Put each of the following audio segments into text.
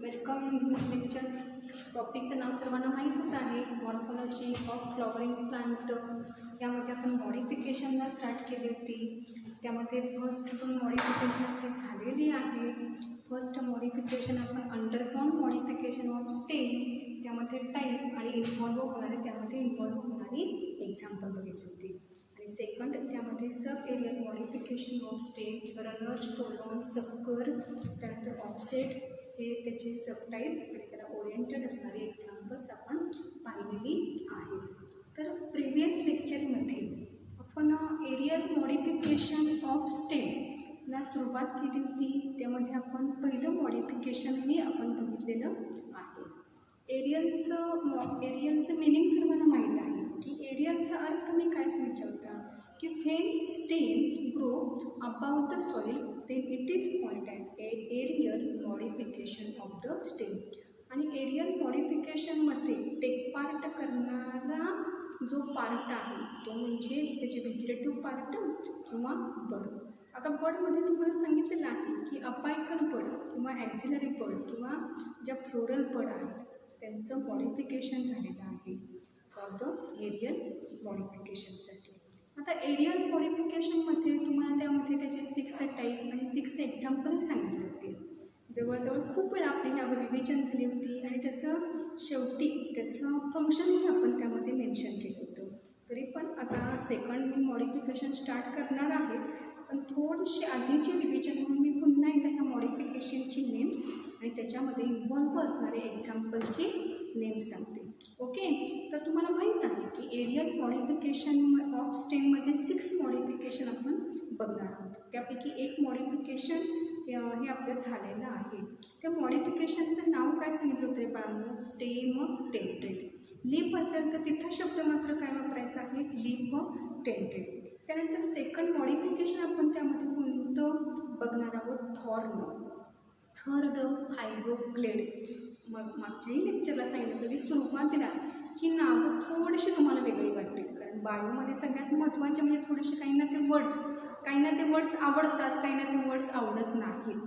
Welcome in this lecture. टॉपिकचं नाव सर्वांना माहीतच आहे, मॉर्फोलॉजी ऑफ फ्लॉवरिंग प्लांट. यामध्ये आपण मॉडिफिकेशनला स्टार्ट केली होती. त्यामध्ये फर्स्ट पण मॉडिफिकेशन आपली झालेली आहे. फर्स्ट मॉडिफिकेशन आपण अंडरग्राउंड मॉडिफिकेशन ऑफ स्टेम, त्यामध्ये टाईप आणि त्यामध्ये इन्व्हॉल्व होणारी एक्झाम्पल बघितली होती. आणि सेकंड त्यामध्ये sub aerial modification of stem, runner, stolon, sucker, त्यानंतर ऑफसेट हे त्याचे सबटाईप आणि त्याला ओरिएंटेड असणारी एक्झाम्पल्स आपण पाहिलेली आहे. तर प्रिव्हियस लेक्चरमध्ये आपण एरियल मॉडिफिकेशन ऑफ स्टेमला सुरुवात केली होती. त्यामध्ये आपण पहिलं मॉडिफिकेशनही आपण बघितलेलं आहे. एरियलचं मिनिंग सर्वांना माहीत आहे की एरियलचा अर्थ मी काय समजावता की when stem grow about the soil then it is called as a aerial modification of the stem. आणि एरियल मॉडिफिकेशनमध्ये टेक पार्ट करणारा जो पार्ट आहे तो म्हणजे त्याचे व्हेजिटेटिव्ह पार्ट किंवा बड. आता बडमध्ये तुम्हाला सांगितलेलं आहे की अपायकल बड किंवा ॲक्झिलरी बड किंवा ज्या फ्लोरल बड आहेत त्यांचं मॉडिफिकेशन झालेलं आहे फॉर द एरियल मॉडिफिकेशनसाठी. आता एरियल मॉडिफिकेशनमध्ये तुम्हाला त्यामध्ये त्याचे 6 टाईप आणि 6 एक्झाम्पल सांगितले होते. जवळजवळ खूप वेळा आपली यावर रिव्हिजन झाली होती आणि त्याचं शेवटी त्याचं फंक्शनही आपण त्यामध्ये मेन्शन केलं होतं. तरी पण आता सेकंड मी मॉडिफिकेशन स्टार्ट करणार आहे, पण थोडीशी आधीची रिव्हिजन म्हणून मी पुन्हा एकदा ह्या मॉडिफिकेशनची नेम्स आणि त्याच्यामध्ये इन्व्हॉल्व असणारे एक्झाम्पलची नेम्स सांगते. ओके, तर तुम्हाला माहीत आहे की एरियल मॉडिफिकेशन ऑफ स्टेममध्ये 6 मॉडिफिकेशन आपण बघणार आहोत. त्यापैकी एक मॉडिफिकेशन हे आपलं झालेलं आहे. त्या मॉडिफिकेशनचं नाव काय सांगितलं होतं बाळांनो? Stem tendril. लीप असेल तर तिथं शब्द मात्र काय वापरायचा आहे? Leaf tendril. त्यानंतर सेकंड मॉडिफिकेशन आपण त्यामध्ये कोणतं बघणार आहोत? थॉर्न. Third phylloclade. मग मागच्याही लेक्चरला सांगितलं होतं की सुरुवातीला ही नावं थोडीशी तुम्हाला वेगळी वाटतील, कारण बायोमध्ये सगळ्यात महत्त्वाचे म्हणजे थोडेसे काही ना ते वर्ड्स आवडतात, काही ना ते वर्ड्स आवडत नाहीत.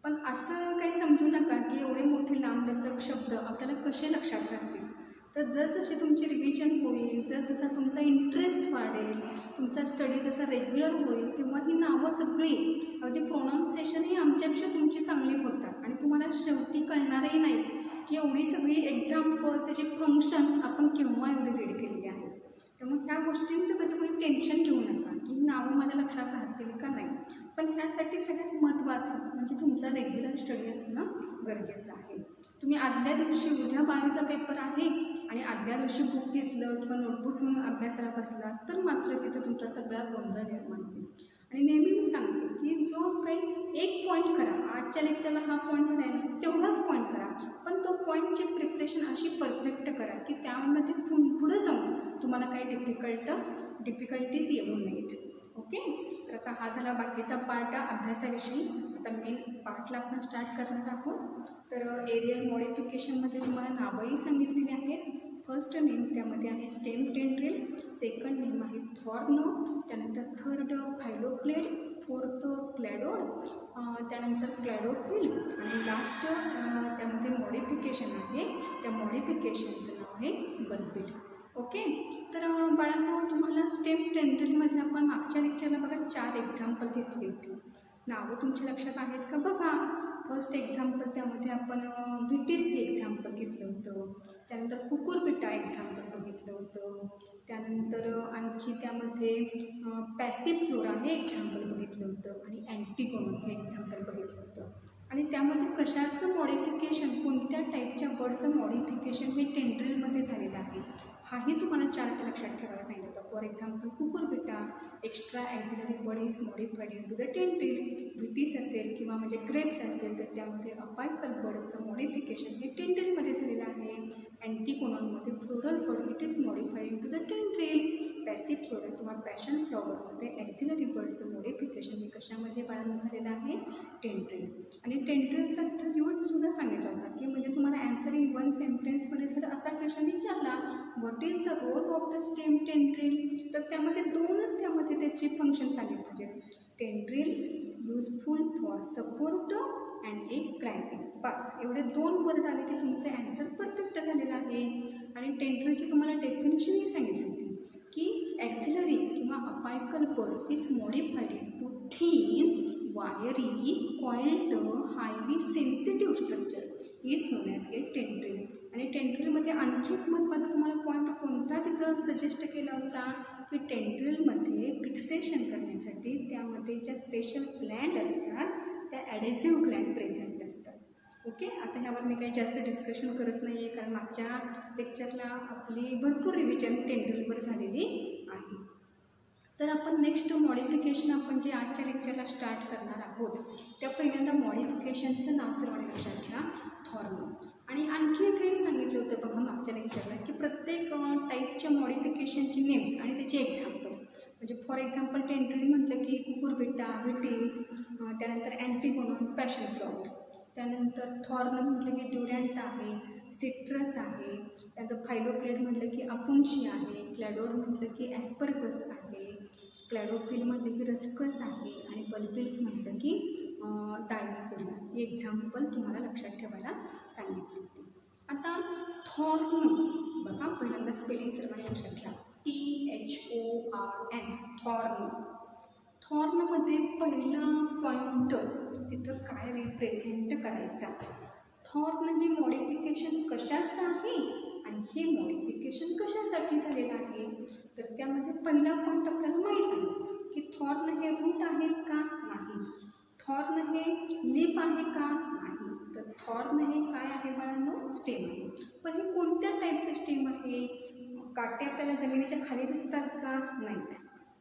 पण असं काही समजू नका की एवढे मोठे लांबलचक शब्द आपल्याला कसे लक्षात राहतील. तर जसजशी तुमची रिव्हिजन होईल, जसजसा तुमचा इंटरेस्ट वाढेल, तुमचा स्टडी जसा रेग्युलर होईल, तेव्हा ही नावं सगळी अगदी प्रोनाऊन्सिएशनही आमच्यापेक्षा तुमची चांगली होतात आणि तुम्हाला शेवटी कळणारही नाही की एवढी सगळी एक्झाम्पल त्याचे फंक्शन्स आपण केव्हा एवढी रीड केलेली आहे. त्यामुळे ह्या गोष्टींचं कधी कोणी टेन्शन घेऊ नका की नावं माझ्या लक्षात राहतील का नाही. पण ह्यासाठी सगळ्यात महत्त्वाचं म्हणजे तुमचा रेग्युलर स्टडी असणं गरजेचं आहे. तुम्ही आदल्या दिवशी उद्या बायोचा पेपर आहे आणि आदल्या दिवशी बुक घेतलं किंवा नोटबुक घेऊन अभ्यासाला बसला तर मात्र तिथं तुमचा सगळा गोंधळ निर्माण होईल. आणि नेहमी मी सांगते की जो काही एक पॉईंट करा, आजच्या लेक्चरला हा पॉईंट झाला आहे ना तेवढाच पॉईंट करा, पण तो पॉईंटची प्रिपरेशन अशी परफेक्ट करा की त्यामध्ये पुढं जाऊन तुम्हाला काही डिफिकल्टीज येऊ नयेत. ओके, तर आता हा झाला बाकीचा पार्ट अभ्यासाविषयी. आता मेन पार्टला आपण स्टार्ट करणार आहोत. तर एरियल मॉडिफिकेशनमध्ये तुम्हाला नावंही सांगितलेली आहेत. फर्स्ट नेम त्यामध्ये आहे स्टेम टेंड्रिल, सेकंड नेम आहे थॉर्न, त्यानंतर थर्ड फायलोक्लेड, फोर्थ क्लॅडोड, त्यानंतर क्लॅडोफिल आणि लास्ट त्यामध्ये मॉडिफिकेशन आहे. त्या मॉडिफिकेशनचं नाव आहे बल्बिड. ओके, तर बाळांनो तुम्हाला स्टेम टेंड्रिलमध्ये आपण मागच्या लेक्चरला बघा 4 एक्झाम्पल घेतली होती. नावं तुमच्या लक्षात आहेत का बघा. फर्स्ट एक्झाम्पल त्यामध्ये आपण व्हिटिस हे एक्झाम्पल घेतलं होतं, त्यानंतर कुकुरबिटा एक्झाम्पल बघितलं होतं, त्यानंतर आणखी त्यामध्ये पॅसिफ्लोरा हे एक्झाम्पल बघितलं होतं आणि अँटिगोन हे एक्झाम्पल बघितलं होतं. आणि त्यामध्ये कशाचं मॉडिफिकेशन, कोणत्या टाईपच्या बर्डचं मॉडिफिकेशन हे टेंड्रिलमध्ये झालेलं आहे हाही तुम्हाला 4 लक्षात ठेवायला सांगितलं होतं. For example Cucurbita extra axillary bird is modified into the tendril. Vitis असेल किंवा म्हणजे ग्रेप्स असेल तर त्यामध्ये अपायकल बर्डचं मॉडिफिकेशन हे टेंड्रिलमध्ये झालेलं आहे. अँटिकोनॉनमध्ये floral bird it is modified into the tendril. Passiflora किंवा पॅशन फ्लॉवरमध्ये ॲक्झिलरी बर्डचं मॉडिफिकेशन हे कशामध्ये बाळांनो झालेलं आहे? टेंड्रिल. आणि टेंड्रिलचा तिथं यूजसुद्धा सांगितला होता की म्हणजे तुम्हाला ॲन्सर इन 1 सेंटेन्समध्ये जर असा क्वेश्चन विचारला what is the role of the stem tendril, तर त्यामध्ये 2च त्यामध्ये त्याचे फंक्शन सांगितले. Tendrils useful for support and a climbing. बस एवढे 2 वर्ड आले की तुमचं ॲन्सर परफेक्ट झालेलं आहे. आणि टेंड्रिलची तुम्हाला डेफिनेशनही सांगितली होती की ॲक्झिलरी किंवा अपायकल बल इज मॉडिफाईड टू थिन वायरी coiled highly sensitive structure is non as A tendril. आणि टेंड्रिलमध्ये आणखी एक महत्त्वाचा तुम्हाला पॉईंट कोणता तिथं सजेस्ट केला होता की टेंड्रिलमध्ये फिक्सेशन करण्यासाठी त्यामध्ये ज्या स्पेशल ग्लँड असतात त्या ॲडेझिव्ह ग्लँड प्रेझेंट असतात. ओके, आता ह्यावर मी काही जास्त डिस्कशन करत नाही आहे कारण मागच्या लेक्चरला आपली भरपूर रिव्हिजन टेंड्रिलवर झालेली आहे. तर आपण नेक्स्ट मॉडिफिकेशन आपण जे आजच्या लेक्चरला स्टार्ट करणार आहोत त्या पहिल्यांदा मॉडिफिकेशनचं नाव सर्वांनी लक्षात घ्या, थॉर्न. आणि आणखी काही सांगितलं होतं बघा मागच्या लेक्चरला की प्रत्येक टाईपच्या मॉडिफिकेशनची नेम्स आणि त्याचे एक्झाम्पल. म्हणजे फॉर एक्झाम्पल टेंड्रिल म्हटलं की कुकुरबिटा, व्हिटिस, त्यानंतर अँटिगोनॉन, पॅशन फ्लॉवर. त्यानंतर थॉर्न म्हटलं की ड्युरॅन्ट आहे, सिट्रस आहे. त्यानंतर फायलोक्लेड म्हटलं की अपुन्शी आहे, क्लॅडोड म्हटलं की ॲस्परगस आहे, क्लॅडोफिल म्हटलं की रस्कस आहे आणि बल्बिल्स म्हटलं की डायोस्कोरिया. ही एक्झाम्पल तुम्हाला लक्षात ठेवायला सांगितली होती. आता थॉर्न बघा, पहिल्यांदा स्पेलिंग सर्वांनी लक्षात घ्या, THORN, थॉर्न. थॉर्नमध्ये पहिला पॉईंट तिथं काय रिप्रेझेंट करायचा. थॉर्न हे मॉडिफिकेशन कशाचं आहे आणि हे मॉडिफिकेशन कशासाठी झालेलं आहे. तर त्यामध्ये पहिला पॉईंट आपल्याला माहीत आहे की थॉर्न हे रूट आहेत का, नाही. थॉर्न हे लिप आहे का, नाही. तर थॉर्न हे काय आहे बाळांनो, स्टेम आहे. पण हे कोणत्या टाईपचं स्टेम आहे. काटे आपल्याला जमिनीच्या खाली दिसतात का, नाहीत.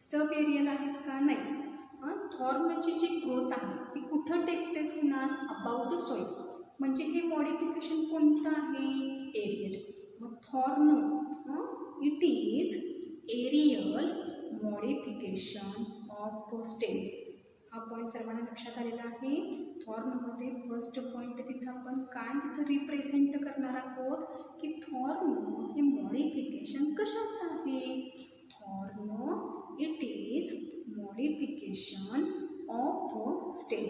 सब एरियल आहेत का, नाही. थॉर्नची जी ग्रोथ आहे ती कुठं टेक प्लेस होणार, अबाउट द सॉईल. म्हणजे हे मॉडिफिकेशन कोणतं आहे, एरियल. मग thorn it is aerial modification of stem. हा पॉईंट सर्वांना लक्षात आलेला आहे. थॉर्नमध्ये फर्स्ट पॉईंट तिथं आपण काय तिथं रिप्रेझेंट करणार आहोत की थॉर्न हे मॉडिफिकेशन कशाचं आहे. Thorn it is modification of stem.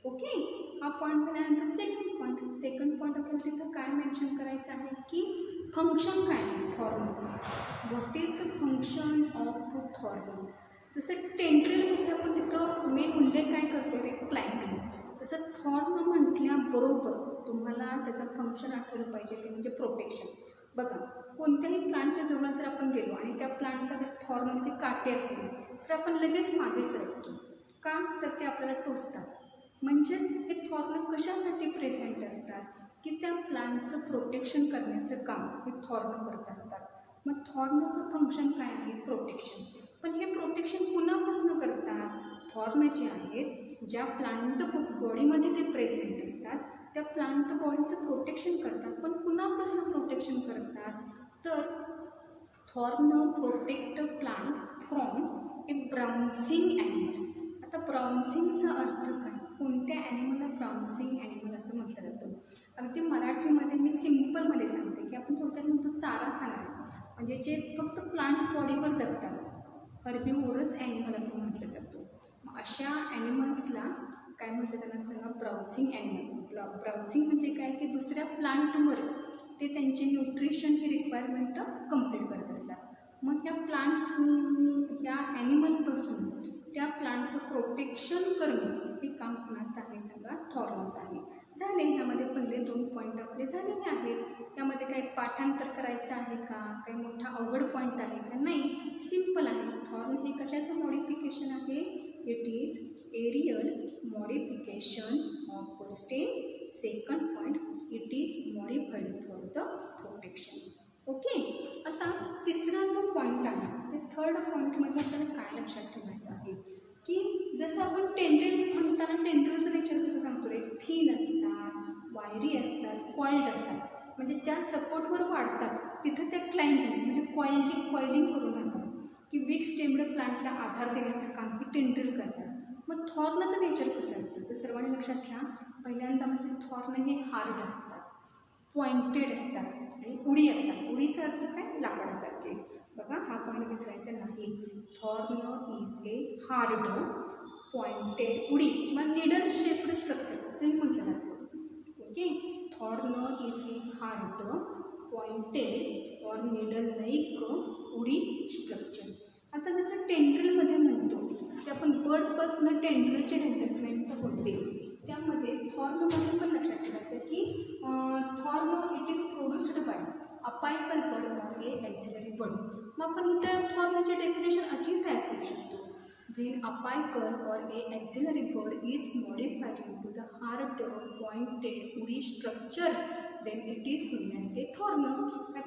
Okay, हा पॉईंट झाल्यानंतर सेकंड पॉईंट आपल्याला तिथं काय मेन्शन करायचं आहे की फंक्शन काय आहे थॉर्नचं. What is the function of thorn. जसं टेंड्रिलमध्ये आपण तिथं मेन उल्लेख काय करतो रे, क्लाइम्बिंग. तसं थॉर्न म्हटल्याबरोबर तुम्हाला त्याचं फंक्शन आठवलं पाहिजे ते म्हणजे प्रोटेक्शन. बघा, कोणत्याही प्लांटच्या जवळ जर आपण गेलो आणि त्या प्लांटला जर थॉर्न म्हणजे काटे असले तर आपण लगेच मागे सरकतो का, तर ते आपल्याला टोचतात. म्हणजेच हे थॉर्न कशासाठी प्रेझेंट असतात की त्या प्लांटचं प्रोटेक्शन करण्याचं काम हे थॉर्न करत असतात. मग थॉर्नचं फंक्शन काय आहे, प्रोटेक्शन. पण हे प्रोटेक्शन कुणापासून करतात. थॉर्न जे आहेत ज्या प्लांट बॉडीमध्ये ते प्रेझेंट असतात त्या प्लांट बॉडीचं प्रोटेक्शन करतात. पण कुणापासून प्रोटेक्शन करतात, तर thorn protect plants from a browsing animal. आता ब्राउन्सिंगचा अर्थ काय, कोणत्या ॲनिमलला ब्राउन्सिंग ॲनिमल असं म्हटलं जातं. अगदी मराठीमध्ये मी सिम्पलमध्ये सांगते की आपण थोडक्यात म्हणतो चारा खाणारे, म्हणजे जे फक्त प्लांट बॉडीवर जगतात, हर्बिव्होरस ॲनिमल असं म्हटलं जातं. मग अशा ॲनिमल्सला काय म्हटलं जाणार सांगा, ब्राउन्सिंग ॲनिमल. ब्राउन्सिंग म्हणजे काय की दुसऱ्या प्लांटवर ते त्यांचे न्यूट्रिशन ही रिक्वायरमेंट कंप्लीट करत असतात. मग ह्या ॲनिमलपासून त्या प्लांटचं प्रोटेक्शन करणं हे काम कुणाचं आहे सांगा, थॉर्नचं आहे. झाले, ह्यामध्ये पहिले 2 पॉईंट आपले झालेले आहेत. यामध्ये काही पाठांतर करायचं आहे का, काही मोठा अवघड पॉईंट आहे का, नाही, सिम्पल आहे. थॉर्न हे कशाचं मॉडिफिकेशन आहे, it is aerial modification of stem. Second point, it is modified for the protection. Okay, आता तिसरा जो पॉईंट आहे ते थर्ड पॉईंटमध्ये आपल्याला काय लक्षात ठेवायचं आहे की जसं आपण टेंड्रिल म्हणताना टेंड्रिलचं नेचर कसं सांगतो रे, थिन असतात, वायरी असतात, कॉइल्ड असतात. म्हणजे ज्या सपोर्टवर वाढतात तिथं त्या क्लाइम्बिंग म्हणजे कॉइलिंग करून राहतात की वीक स्टेम्ड प्लांटला आधार देण्याचं काम ही टेंड्रिल करतात. मग थॉर्नचं नेचर कसं असतं तर सर्वांनी लक्षात घ्या. पहिल्यांदा म्हणजे थॉर्न हे हार्ड असतात, पॉइंटेड असतात आणि उडी असतात. उडीचा अर्थ काय, लाकडासारखे. बघा, हा पॉईंट विसरायचा नाही. Thorn is a hard pointed उडी किंवा निडल शेप्ड स्ट्रक्चर असंही म्हटलं जातं. Okay, thorn is a hard pointed और निडल लाईक उडी स्ट्रक्चर. आता जसं टेंड्रिलमध्ये म्हणतो की आपण बर्डपासून टेंड्रिलचे डेव्हलपमेंट होते, त्यामध्ये थॉर्नमध्ये पण लक्षात ठेवायचं की thorn it is produced by apical bud or a axillary bird. मग आपण त्या थॉर्नची डेफिनेशन अशी तयार करू शकतो. When apical or a auxiliary bird is modified into the hard pointed woody structure, then it is known as a thorn.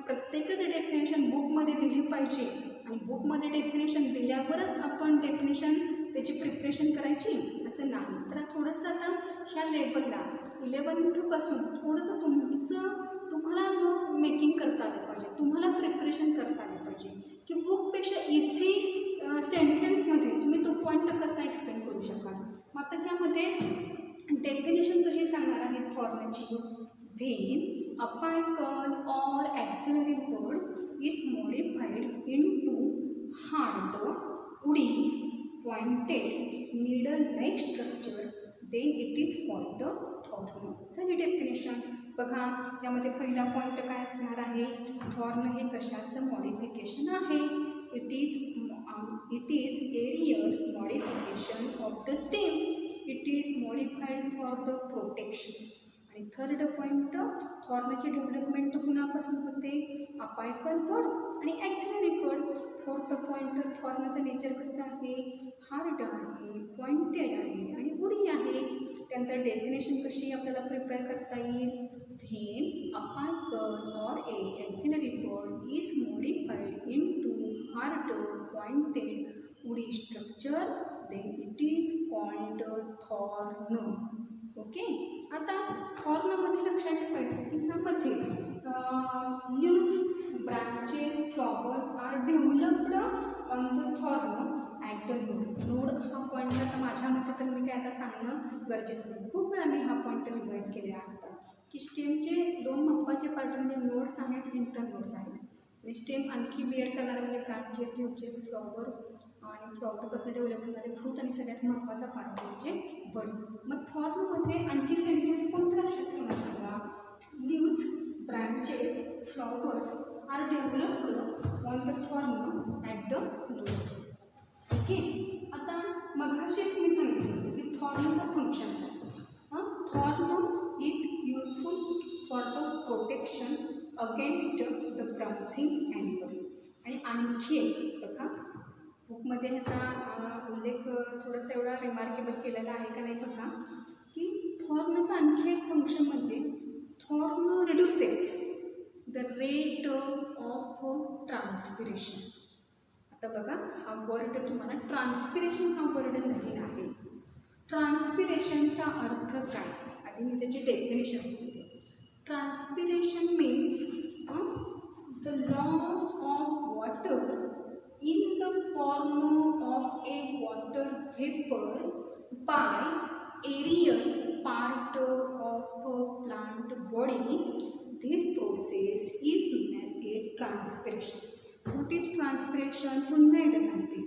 प्रत्येकच definition बुकमध्ये दिली पाहिजे आणि बुकमध्ये डेफिनेशन दिल्यावरच आपण डेफिनेशन त्याची प्रिपरेशन करायची असं नाही. तर थोडंसं आता ह्या लेवलला 11th थोडंसं तुम्हाला मेकिंग करता आलं पाहिजे, तुम्हाला प्रिपरेशन करता आलं पाहिजे की बुकपेक्षा इझी सेंटेन्समध्ये तुम्ही तो पॉईंट कसा एक्सप्लेन करू शकाल. मग आता ह्यामध्ये डेफिनेशन कशी सांगणार आहे थॉर्नची. When apical or axillary bird is modified into hard woody pointed needle like structure then it is called thorn. झाली डेफिनेशन. बघा यामध्ये पहिला पॉईंट काय असणार आहे, थॉर्न हे कशाचं मॉडिफिकेशन आहे. It is aerial modification of the stem. It is modified for the protection. आणि थर्ड पॉईंट, थॉर्नची डेव्हलपमेंट कुणापासून होते, अपायकल बर्ड आणि ॲक्झिलरी बर्ड. फोर्थ पॉईंट, थॉर्नचं नेचर कसं आहे, हार्ड आहे, पॉइंटेड आहे आणि उडी आहे. त्यानंतर डेफिनेशन कशी आपल्याला प्रिपेअर करता येईल. When apical or a axillary bird is modified into hard pointed woody structure then it is called thorn. Okay, आता थॉर्नमध्ये लक्षात ठेवायचं की ह्यामध्ये leaves, branches, flowers are developed on the thorn at the node. हा point आता माझ्या मते तर मी काय आता सांगणं गरजेचं नाही. खूप वेळा मी हा पॉईंट रिवाईज केलेला होता की स्टेमचे दोन महत्त्वाचे पार्ट म्हणजे नोड्स आहेत, इंटर नोड्स आहेत. आणि स्टेम आणखी बिअर करणारे म्हणजे ब्रांचेस, लीव्हचेस, फ्लॉवर आणि फ्लॉवरपासून डेव्हलप होणारे फ्रूट आणि सगळ्यात महत्त्वाचा पार्ट म्हणजे बर्ड. मग थॉर्नमध्ये आणखी सेंटेन्स कोणतं लक्षात ठेवणार सांगा. Leaves, branches, flowers are developed on the thorn at the node. Okay, आता मगाशीच मी सांगितलं की थॉर्नचं फंक्शन काय. Thorn is useful for the protection against the browsing animal. आणि आणखी एक बघा बुकमध्ये ह्याचा उल्लेख थोडासा एवढा रिमार्केबल केलेला आहे का नाही बघा की थॉर्नचं आणखी एक फंक्शन म्हणजे thorn reduces the rate of transpiration. आता बघा हा वर्ड तुम्हाला ट्रान्सपिरेशन हा वर्ड नवीन आहे. ट्रान्सपिरेशनचा अर्थ काय, आधी मी त्याची डेफिनेशन सांगते. Transpiration means the loss of water in the form of a water vapor by aerial part of a plant body. This process is known as a transpiration. What is transpiration? पुन्हा एकदा सांगते.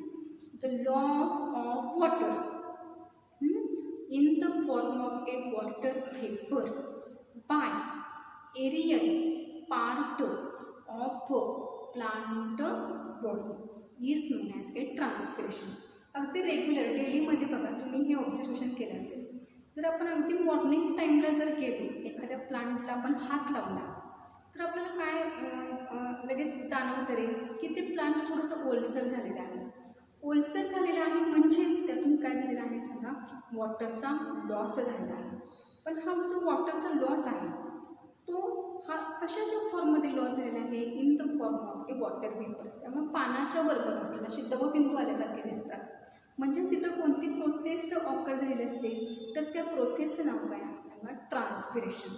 The loss of water in the form of a water vapor by aerial part of plant body is known as a transpiration. अगदी regular डेलीमध्ये बघा तुम्ही हे observation केलं असेल. जर आपण अगदी मॉर्निंग टाईमला जर गेलो एखाद्या प्लांटला आपण हात लावला तर आपल्याला काय लगेच जाणवतं रे की ते प्लांट थोडंसं ओलसर झालेलं आहे. ओलसर झालेलं आहे म्हणजेच त्यातून काय झालेलं आहे सांगा, वॉटरचा लॉस झालेला आहे. पण हा जो वॉटरचा लॉस आहे तो हा कशाच्या फॉर्ममध्ये लॉस झालेला आहे, in the form of a water vapours. त्यामुळे पानाच्या वर बघा आपल्याला असे दवबिंदू आल्यासारखे दिसतात. म्हणजेच तिथं कोणती प्रोसेस ऑकर झालेली असते तर त्या प्रोसेसचं नाव काय आहे सांगा, ट्रान्सपिरेशन.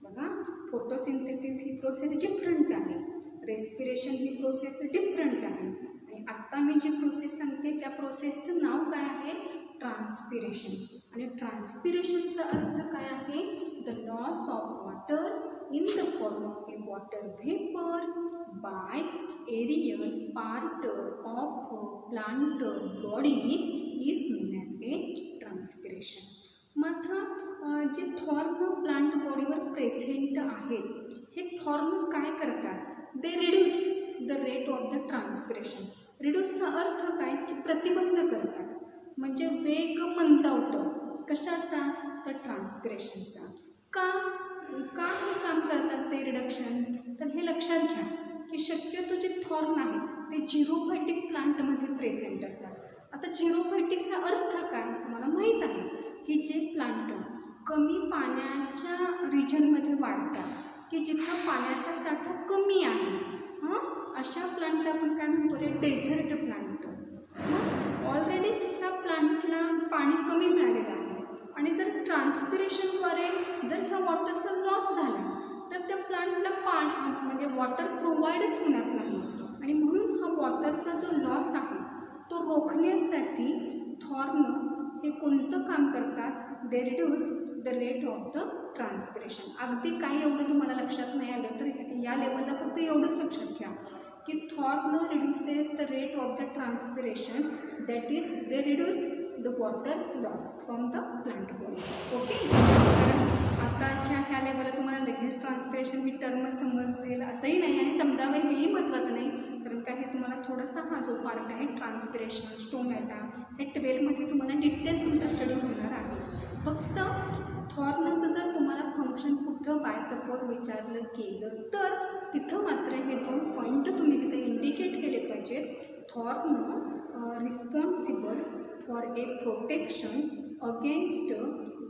बघा फोटोसिंथेसिस ही प्रोसेस डिफरंट आहे, रेस्पिरेशन ही प्रोसेस डिफरंट आहे आणि आत्ता मी जी प्रोसेस सांगते त्या प्रोसेसचं नाव काय आहे, ट्रान्सपिरेशन. आणि ट्रान्सपिरेशनचा अर्थ काय आहे, the loss of water in the form of a water vapor by aerial part of plant body is known as a transpiration. मग जे थॉर्न प्लांट बॉडीवर प्रेझेंट आहेत हे थॉर्न काय करतात, they reduce the rate of the transpiration. रिड्यूसचा अर्थ काय की प्रतिबंध करतात, म्हणजे वेग मंदावतो. कशाचा, तर ट्रान्सपिरेशनचा. का हे काम करतात ते रिडक्शन, तर हे लक्षात घ्या की शक्यतो जे थॉर्न आहे ते झिरोफायटिक प्लांटमध्ये प्रेझेंट असतात. आता झिरोफायटिकचा अर्थ काय तुम्हाला माहीत आहे की जे प्लांट कमी पाण्याच्या रिजनमध्ये वाढतात, की जिथं पाण्याचा साठा कमी आहे, अशा प्लांटला आपण काय म्हणतो रे, डेझर्ट प्लांट. मग ऑलरेडीच ह्या प्लांटला पाणी कमी मिळालेलं आहे आणि जर ट्रान्सपिरेशनद्वारे जर ह्या वॉटरचा लॉस झाला तर त्या प्लांटला पाणी म्हणजे वॉटर प्रोव्हाइडच होणार नाही. आणि म्हणून हा वॉटरचा जो लॉस आहे तो रोखण्यासाठी थॉर्न हे कोणतं काम करतात, they reduce the rate of the transpiration. अगदी काही एवढं तुम्हाला लक्षात नाही आलं तर या लेवलला फक्त एवढंच लक्षात घ्या की thorn reduces the rate of the transpiration, that is they reduce the water loss from the plant body. Okay, कारण आताच्या ह्या लेवलला तुम्हाला लगेच ट्रान्सपिरेशन ही टर्म समजेल असंही नाही आणि समजावे हेही महत्त्वाचं नाही, कारण काय हे तुम्हाला थोडासा हा जो पार्ट आहे ट्रान्सपिरेशन, स्टोमॅटा, हे 12मध्ये तुम्हाला डिटेल तुमचा स्टडी होणार आहे. फक्त थॉर्नचं जर तुम्हाला फंक्शन कुठं बाय सपोज विचारलं गेलं तर तिथं मात्र हे 2 पॉईंट तुम्ही तिथे इंडिकेट केले पाहिजेत. Thorn responsible for a protection against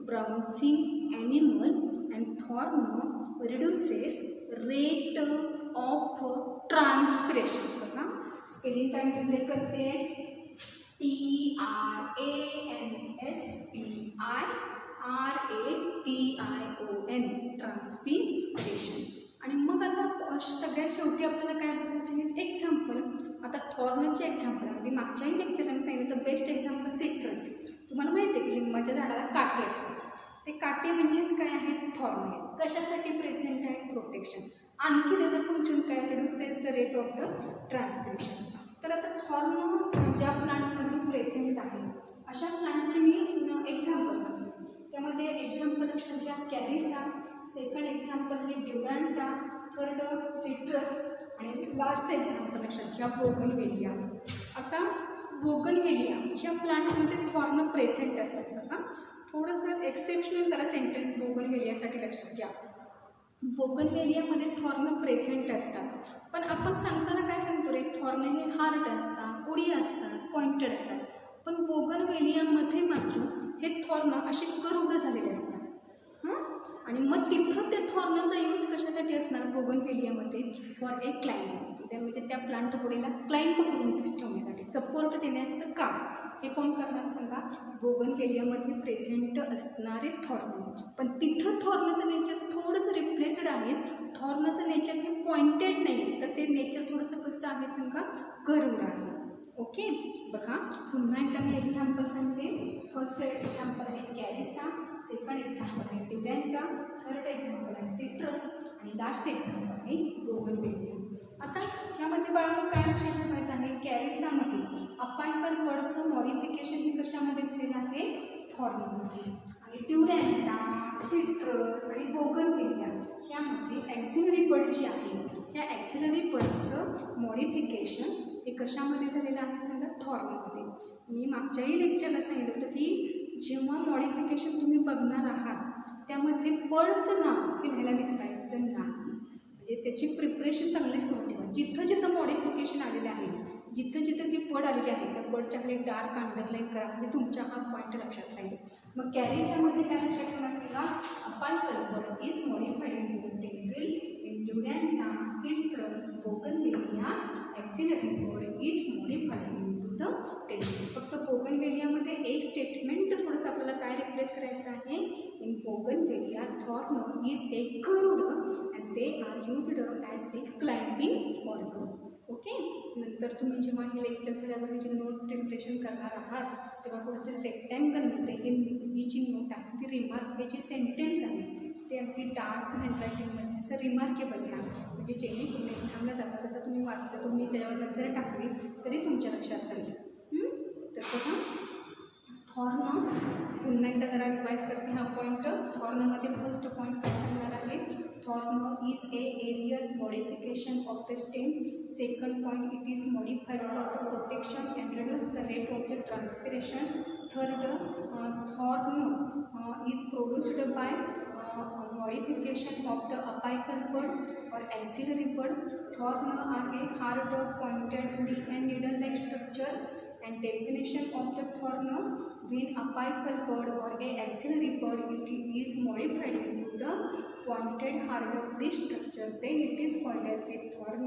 browsing animal and thorn reduces rate of transpiration. बघा स्पेलिंग काय तिथे करते, TRANSPIRATION, ट्रान्सपिरेशन. आणि मग आता सगळ्यात शेवटी आपल्याला काय बघायचे आहेत, एक्झाम्पल. आता थॉर्नचे एक्झाम्पल अगदी मागच्याही लेक्चरला सांगितलं बेस्ट एक्झाम्पल सिट्रस. तुम्हाला माहिती आहे की लिंबाच्या झाडाला काटे असतात, ते काटे म्हणजेच काय आहेत, थॉर्न आहेत. कशासाठी प्रेझेंट आहे, प्रोटेक्शन. आणखी त्याचं फंक्शन काय, reduces the rate of the transpiration. तर आता थॉर्न ज्या प्लांटमध्ये प्रेझेंट आहे अशा प्लांटचे मी एक्झाम्पल सांगते. त्यामध्ये एक्झाम्पल लक्षात घ्या, कॅरिसा. सेकंड एक्झाम्पल आहे ड्युरांटा. Third citrus. आणि लास्ट एक्झाम्पल लक्षात घ्या, बोगनवेलिया. आता बोगनवेलिया ह्या प्लांटमध्ये थॉर्न प्रेझेंट असतात. बघा थोडंसं एक्सेप्शनल जरा सेंटेन्स बोगनवेलियासाठी लक्षात घ्या. बोगनवेलियामध्ये थॉर्न प्रेझेंट असतात, पण आपण सांगताना काय सांगतो रे, थॉर्न हे हार्ड असतात, उडी असतात, पॉइंटेड असतात. पण बोगनवेलियामध्ये मात्र हे थॉर्न असे करुड झालेले असतात. आणि मग तिथं ते थॉर्नचा यूज कशासाठी असणार बोगनवेलियामध्ये, फॉर ए क्लाइंबिंग. म्हणजे त्या प्लांट बॉडीला क्लाइंब करून ठेवण्यासाठी, सपोर्ट देण्याचं काम हे कोण करणार सांगा, बोगनवेलियामध्ये प्रेझेंट असणारे थॉर्न. पण तिथं थॉर्नचं नेचर थोडंसं रिप्लेस्ड आहे. थॉर्नचं नेचर हे पॉइंटेड नाही, तर ते नेचर थोडंसं कसं आहे सांगा, करुड आहे. ओके, बघा पुन्हा एकदा मी एक्झाम्पल सांगते. फर्स्ट एक्झाम्पल आहे कॅरिसा. सेकंड एक्झाम्पल आहे ड्युरांटा. थर्ड एक्झाम्पल आहे सिट्रस. आणि लास्ट एक्झाम्पल आहे बोगनवेलिया. आता ह्यामध्ये बाळांनो काय लक्षात ठेवायचं आहे, कॅरिसामध्ये अपायकल बर्डचं मॉडिफिकेशन हे कशामध्ये झालेलं आहे, थॉर्नमध्ये. आणि ड्युरांटा, सिट्रस आणि बोगनवेलिया ह्यामध्ये ॲक्झिलरी बर्ड जी आहे ह्या ॲक्झिलरी बर्डचं मॉडिफिकेशन हे कशामध्ये झालेलं आहे सांगा, थॉर्नमध्ये. मी मागच्याही लेक्चरला सांगितलं होतं की जेव्हा मॉडिफिकेशन तुम्ही बघणार आहात त्यामध्ये बर्डचं नाव ते लिहायला विसरायचं नाही. म्हणजे त्याची प्रिपरेशन चांगलीच करून ठेवा. जिथं जिथं मॉडिफिकेशन आलेलं आहे, जिथं जिथं ती बर्ड आलेली आहे त्या बर्डच्या खाली डार्क अंडरलाईन करा, म्हणजे तुमच्या हा पॉईंट लक्षात राहील. मग कॅरिसामध्ये काय लक्षात ठेवणार सांगा, apical bud is modified into tendril. In Duranta, citrus, bougainvillea axillary bird is modified into the tendril. फक्त बोगनवेलियामध्ये एक स्टेटमेंट थोडंसं आपल्याला काय रिप्लेस करायचं आहे, in bougainvillea thorn is a curved and they are used as a climbing organ. Okay, नंतर तुम्ही जेव्हा हे लेक्चर झाल्यावर जी नोट प्रिपरेशन करणार आहात तेव्हा कुठेतरी रेक्टँगलमध्ये ही जी नोट आहे ती रिमार्क हे जे सेंटेन्स आहे ते अगदी डार्क हँडरायटिंगमध्ये असं रिमार्केबल घ्या, म्हणजे जेणेकरून एक्झामला जाता जाता तुम्ही वाचलं, तुम्ही त्याच्यावर नजर टाकली तरी तुमच्या लक्षात राहील. तर बघा थॉर्न, पुन्हा एकदा जरा रिवाईज करते हा पॉईंट. थॉर्नमध्ये फर्स्ट पॉईंट काय सांगणार आहे, thorn is a aerial modification of the stem. Second point, it is modified for the protection and reduce the rate of the transpiration. Third, thorn is produced by modification of the apical bud or axillary bud. Thorn are a hard pointed and needle-like structure, and definition of the thorn, when apical bud or a axillary bud it is modified into the pointed hard structure, then it is called as a thorn.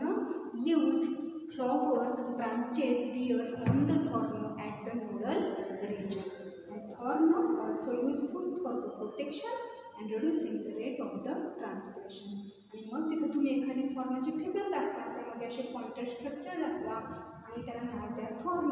Leaves, flowers, branches bear on the thorn at the nodal region. And thorn also useful for the protection and reducing the rate of the transpiration. आणि मग तिथं तुम्ही एखादी थॉर्नची figure दाखवा, त्यामध्ये असे pointed structure दाखवा आणि त्याला नाव द्या थॉर्न.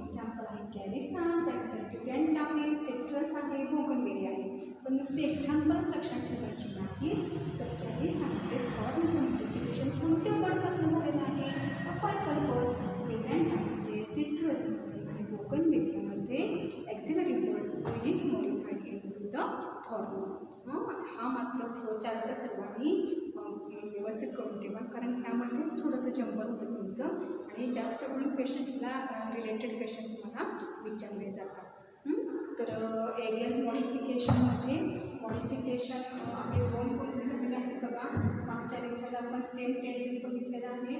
एक्झाम्पल आहे कॅरिसा, त्यानंतर ड्युरॅन्ट आहे, सिट्रस आहे, बोगनवेलिया आहे. पण नुसते एक्झाम्पल्स लक्षात ठेवायची नाही, तर कॅरिसामध्ये थॉर्नचं मल्टिप्लिकेशन कोणत्या बडपासून झालेलं आहे, अपायकल बड. ड्युरॅन्टमध्ये, सिट्रसमध्ये आणि बोगनवेलियामध्ये axillary bud is modified into the thorn. हा मात्र फ्लोचार्ट सर्वांनी व्यवस्थित करून ठेवा, कारण ह्यामध्येच थोडंसं जंबल होतं तुमचं आणि जास्त करून पेशंटला रिलेटेड क्वेश्चन तुम्हाला विचारले जातात. तर एरियल मॉडिफिकेशनमध्ये मॉडिफिकेशन आपले दोन कोणते झालेले आहेत बघा. मागच्या लेक्चरला आपण स्टेम टेंड्रिल बघितलेलं आहे,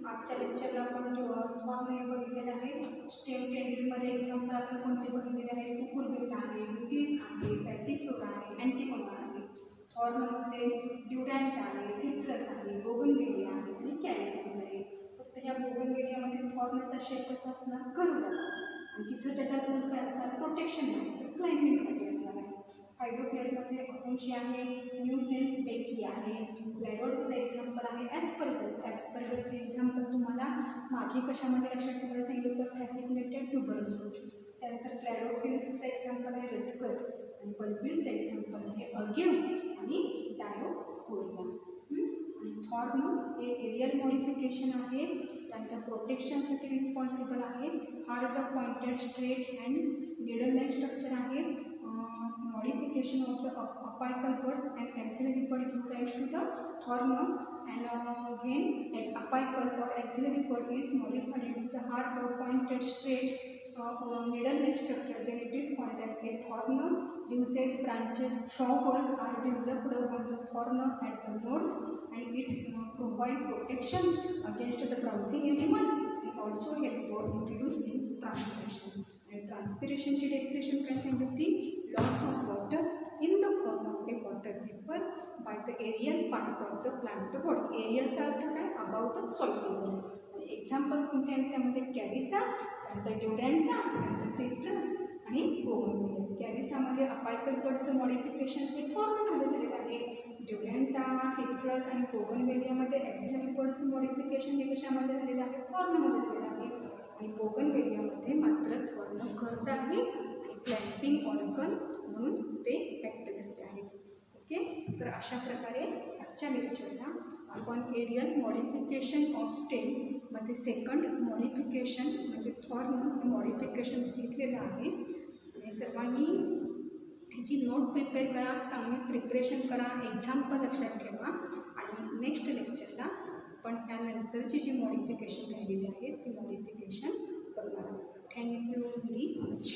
आजच्या लेक्चरला आपण थॉर्न बघितलेलं आहे. स्टेम टेंड्रिलमध्ये एक्झाम्पल आपण कोणते बघितलेले आहेत, कुकुरबिटा आहे, विटीस आहे, पॅसिफ्लोरा आहे, अँटिकोना आहे. थॉर्नमध्ये ड्युरॅन्ट आहे, सिट्रस आहे, बोगनवेलिया आहे आणि कॅरिसा आहे. फक्त ह्या बोगनवेलियामध्ये थॉर्नचा शेप कसा असणार, कर्व असणार आणि तिथं त्याचा रोल काय असणार, प्रोटेक्शन आहे, तर क्लाइम्बिंगसाठी असणार आहे. फायब्रोप्लेटमध्ये अपुंशी आहे, न्यूडेल बेकी आहे. ग्लॅडोडचं एक्झाम्पल आहे ॲस्परगस. ॲस्परगसचं एक्झाम्पल तुम्हाला मागे कशामध्ये लक्षात ठेवायला सांगितलं होतं, फॅसिक्युलेटेड ट्युबरस. त्यानंतर ग्लॅडोफिल्सचं एक्झाम्पल आहे रिस्कस आणि बल्बिडचं एक्झाम्पल आहे अर्गेव आणि डायोस्पोरिया. आणि थॉर्न हे एरियल मॉडिफिकेशन आहे, त्यानंतर प्रोटेक्शनसाठी रिस्पॉन्सिबल आहे. Hard pointed straight and needle like structure आहे. Modification of the apical bud and axillary bud give rise to the thorn, and when an apical or axillary bud is modified into the hard pointed straight needle-like structure, then it is called as a thorn. Leaves, branches, flowers are developed on the thorn at the nodes, and it provide protection against the browsing animal and also help for reducing transpiration. And transpiration ची definition काय सांगितली, loss of water in the form of a water vapor by the aerial part of the plant body. एरियलचा अर्थ काय, about the soil level. Example कोणते आहेत त्यामध्ये कॅरिसा, त्यानंतर ड्युरॅन्टा, त्यानंतर सिट्रस आणि बोगनवेलिया. कॅरिसामध्ये अपायकल बडचं मॉडिफिकेशन हे थॉर्नमध्ये झालेलं आहे. ड्युरॅन्टा, सिट्रस आणि बोगनवेलियामध्ये ॲक्झिलरी बडचं मॉडिफिकेशन हे कशामध्ये झालेलं आहे, थॉर्नमध्ये झालेलं आहे. आणि बोगनवेलियामध्ये मात्र थॉर्न कर्व्ड आहे आणि क्लॅम्पिंग ऑर्गन म्हणून ते ॲक्ट झालेले आहेत. ओके, तर अशा प्रकारे आजच्या लेक्चरला आपण एरियल मॉडिफिकेशन ऑफ स्टेममध्ये सेकंड मॉडिफिकेशन म्हणजे थॉर्न मॉडिफिकेशन घेतलेलं आहे. आणि सर्वांनी ह्याची नोट प्रिपेअर करा, चांगली प्रिपरेशन करा, एक्झाम्पल लक्षात ठेवा आणि नेक्स्ट लेक्चरला आपण ह्यानंतरची जी मॉडिफिकेशन राहिलेली आहे ती मॉडिफिकेशन करणार आहोत. Thank you very much.